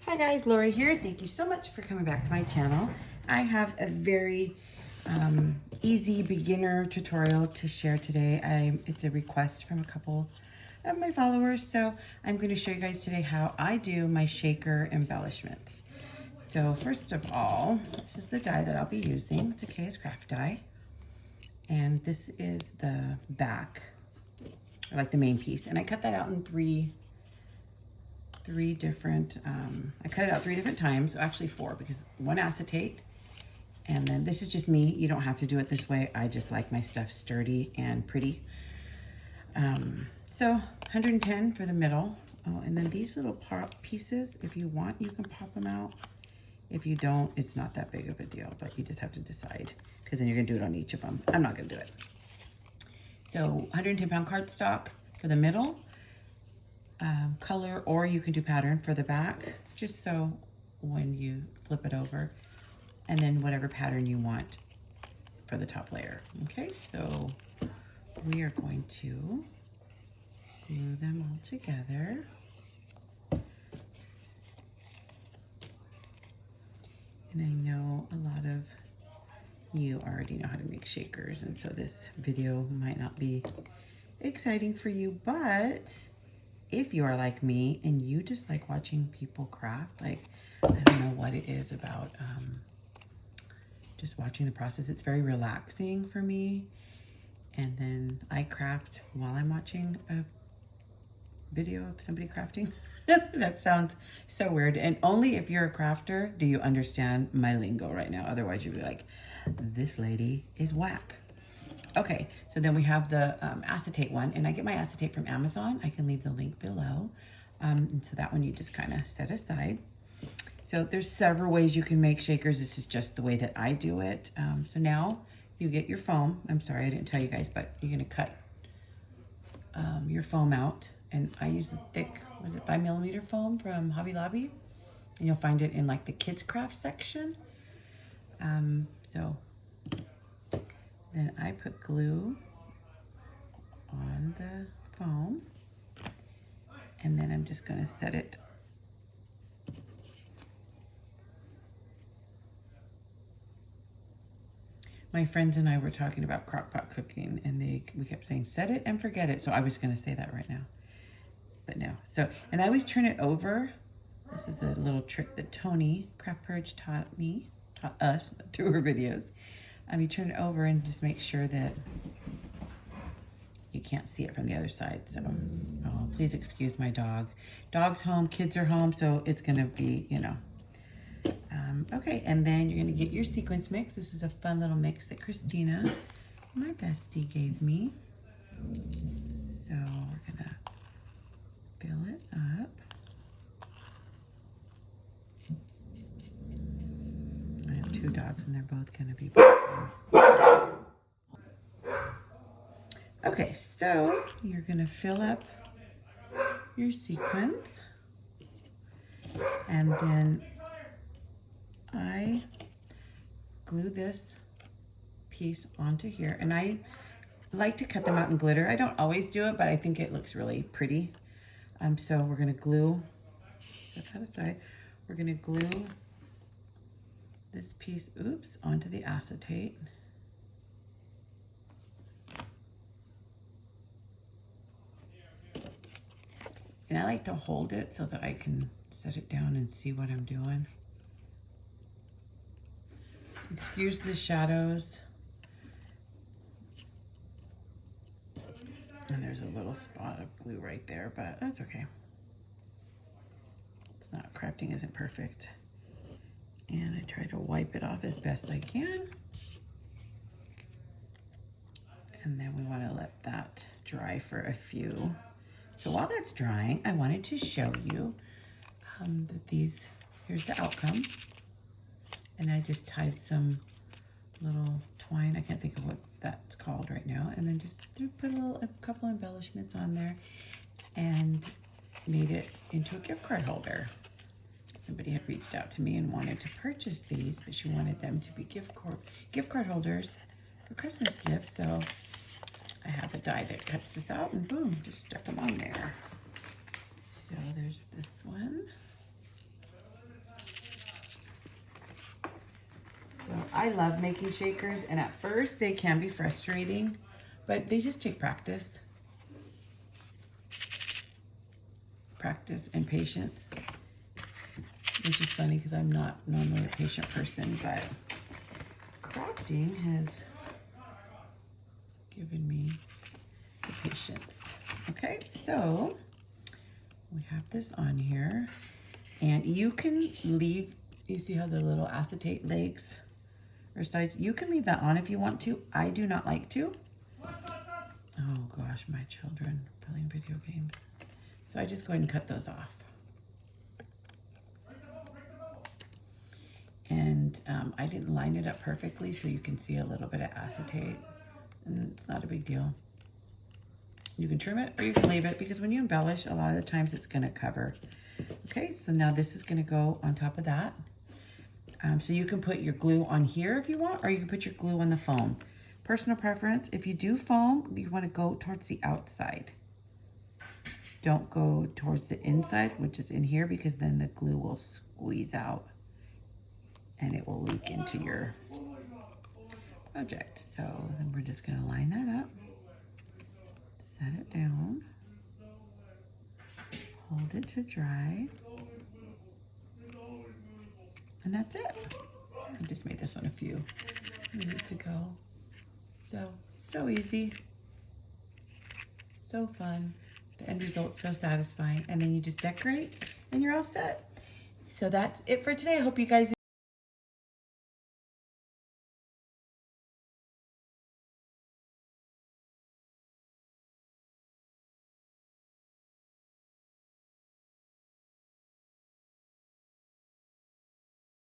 Hi guys, Lori here. Thank you so much for coming back to my channel. I have a very easy beginner tutorial to share today. It's a request from a couple of my followers, so I'm going to show you guys today how I do my shaker embellishments. So first of all, this is the die that I'll be using. It's a KS Craft die, and this is the back, or like the main piece, and I cut that out in three different, I cut it out 3 different times, actually 4, because one acetate, and then this is just me. You don't have to do it this way. I just like my stuff sturdy and pretty. So 110 for the middle. Oh, and then these little pieces, if you want, you can pop them out. If you don't, it's not that big of a deal, but you just have to decide, because then you're gonna do it on each of them. I'm not gonna do it. So 110 pound cardstock for the middle. Color, or you can do pattern for the back, just so when you flip it over, and then whatever pattern you want for the top layer. Okay, so we are going to glue them all together. And I know a lot of you already know how to make shakers, and so this video might not be exciting for you, but if you are like me and you just like watching people craft, like, I don't know what it is about just watching the process. It's very relaxing for me. And then I craft while I'm watching a video of somebody crafting. That sounds so weird. And only if you're a crafter do you understand my lingo right now. Otherwise you'd be like, this lady is whack. Okay, so then we have the acetate one, and I get my acetate from Amazon. I can leave the link below. And so that one you just kind of set aside. So there's several ways you can make shakers. This is just the way that I do it. So now you get your foam. I'm sorry, I didn't tell you guys, but you're gonna cut your foam out. And I use a thick, what is it, 5mm foam from Hobby Lobby. And you'll find it in like the kids craft section. Then I put glue on the foam, and then I'm just going to set it. My friends and I were talking about crock pot cooking, and we kept saying set it and forget it. So I was going to say that right now, but no. So, and I always turn it over. This is a little trick that Tony Craft Purge taught us through her videos. You turn it over and just make sure that you can't see it from the other side. So, oh, please excuse my dog. Dog's home, kids are home, so it's gonna be, you know. Okay, and then you're gonna get your sequence mix. This is a fun little mix that Christina, my bestie, gave me. So we're gonna fill it up. I have 2 dogs and they're both gonna be okay, so you're gonna fill up your sequence, and then I glue this piece onto here, and I like to cut them out in glitter. I don't always do it, but I think it looks really pretty. So we're gonna glue, set that aside. We're gonna glue this piece, onto the acetate. And I like to hold it so that I can set it down and see what I'm doing. Excuse the shadows. And there's a little spot of glue right there, but that's okay. It's not, crafting isn't perfect. And I try to wipe it off as best I can. And then we want to let that dry for a few. So while that's drying, I wanted to show you that here's the outcome. And I just tied some little twine. I can't think of what that's called right now. And then just put a couple embellishments on there and made it into a gift card holder. Somebody had reached out to me and wanted to purchase these, but she wanted them to be gift card holders for Christmas gifts. So I have a die that cuts this out, and boom, just stuck them on there. So there's this one. I love making shakers, and at first they can be frustrating, but they just take practice. Practice and patience. Which is funny because I'm not normally a patient person, but crafting has given me the patience. Okay, so we have this on here, and you can leave, you see how the little acetate legs or sides, you can leave that on if you want to. I do not like to. Oh gosh, my children playing video games. So I just go ahead and cut those off. And I didn't line it up perfectly, so you can see a little bit of acetate, and it's not a big deal. You can trim it or you can leave it, because when you embellish, a lot of the times it's gonna cover. Okay, so now this is gonna go on top of that. So you can put your glue on here if you want, or you can put your glue on the foam. Personal preference, if you do foam, you wanna go towards the outside. Don't go towards the inside, which is in here, because then the glue will squeeze out and it will leak into your project. So then we're just gonna line that up, set it down, hold it to dry, and that's it. I just made this one a few minutes ago. So easy, so fun. The end result's so satisfying. And then you just decorate and you're all set. So that's it for today. I hope you guys